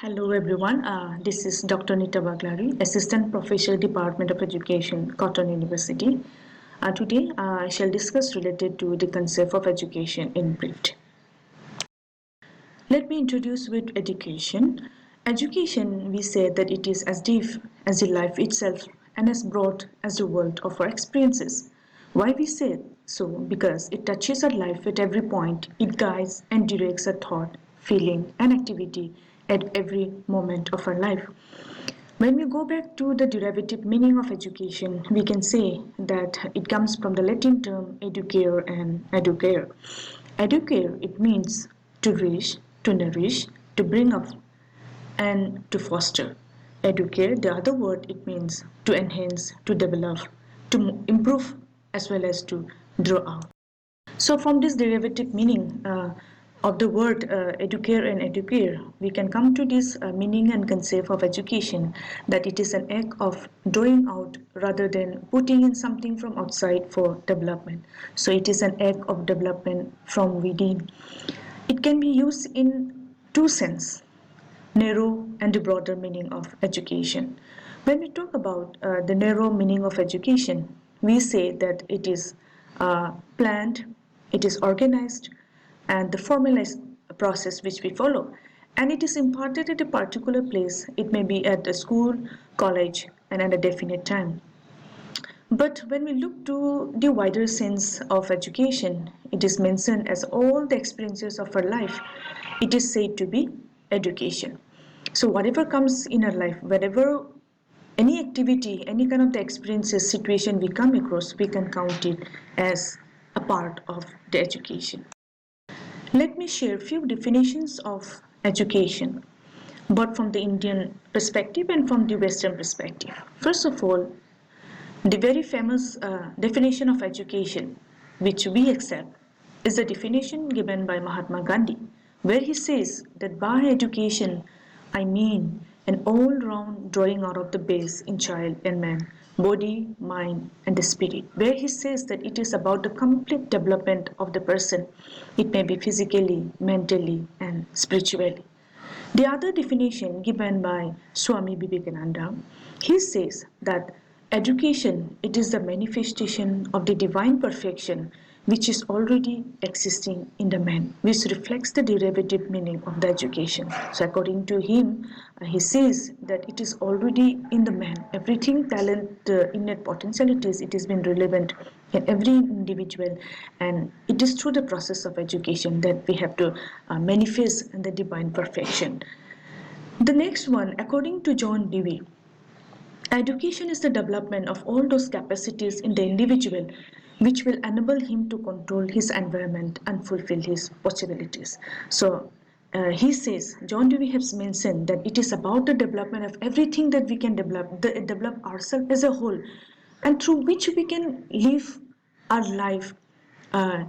Hello everyone, this is Dr. Nita Baglari, Assistant Professor, Department of Education, Cotton University. Today I shall discuss related to the concept of education in brief. Let me introduce with education. Education, we say that it is as deep as the life itself and as broad as the world of our experiences. Why we say so? Because it touches our life at every point, it guides and directs our thought, feeling and activity at every moment of our life. When we go back to the derivative meaning of education, we can say that it comes from the Latin term educare and educare. Educare, it means to reach, to nourish, to bring up, and to foster. Educare, the other word, it means to enhance, to develop, to improve, as well as to draw out. So, from this derivative meaning of the word educare and educare, we can come to this meaning and concept of education that it is an act of drawing out rather than putting in something from outside for development. So, it is an act of development from within. It can be used in two senses, narrow and the broader meaning of education. When we talk about the narrow meaning of education, we say that it is planned, it is organized, and the formalized process which we follow. And it is imparted at a particular place. It may be at a school, college, and at a definite time. But when we look to the wider sense of education, it is mentioned as all the experiences of our life. It is said to be education. So whatever comes in our life, whatever any activity, any kind of the experiences, situation we come across, we can count it as a part of the education. Let me share few definitions of education, both from the Indian perspective and from the Western perspective. First of all, the very famous definition of education, which we accept, is the definition given by Mahatma Gandhi, where he says that by education, I mean an all round drawing out of the base in child and man, body, mind, and the spirit, where he says that it is about the complete development of the person. It may be physically, mentally, and spiritually. The other definition given by Swami Vivekananda, he says that education, it is the manifestation of the divine perfection which is already existing in the man, which reflects the derivative meaning of the education. So according to him, he says that it is already in the man. Everything, talent, innate potentialities, it has been relevant in every individual, and it is through the process of education that we have to manifest the divine perfection. The next one, according to John Dewey, education is the development of all those capacities in the individual which will enable him to control his environment and fulfill his possibilities. So he says, John Dewey has mentioned that it is about the development of everything that we can develop ourselves as a whole, and through which we can live our life uh,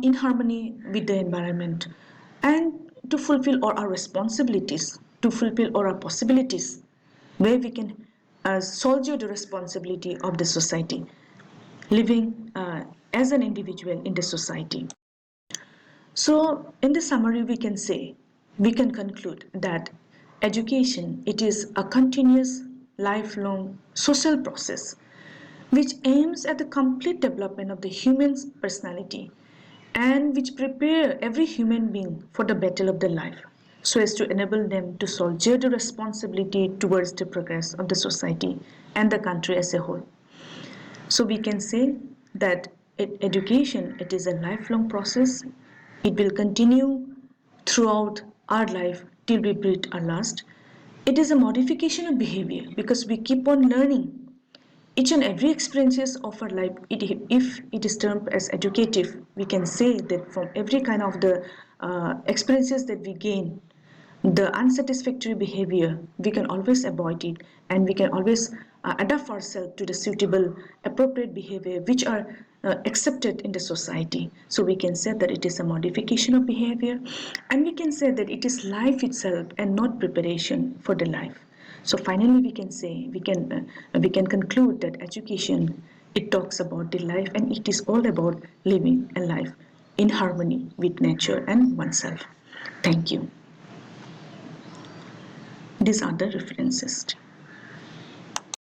in harmony with the environment, and to fulfill all our responsibilities, to fulfill all our possibilities, where we can soldier the responsibility of the society, living as an individual in the society. So, in the summary, we can say, we can conclude that education, it is a continuous, lifelong social process which aims at the complete development of the human's personality and which prepare every human being for the battle of their life so as to enable them to soldier the responsibility towards the progress of the society and the country as a whole. So we can say that education, it is a lifelong process. It will continue throughout our life till we breathe our last. It is a modification of behavior because we keep on learning. Each and every experiences of our life, if it is termed as educative, we can say that from every kind of the experiences that we gain, the unsatisfactory behavior, we can always avoid it, and we can always adapt ourselves to the suitable, appropriate behavior which are accepted in the society. So we can say that it is a modification of behavior, and we can say that it is life itself and not preparation for the life. So finally, we can say we can conclude that education, it talks about the life, and it is all about living a life in harmony with nature and oneself. Thank you. These are the references.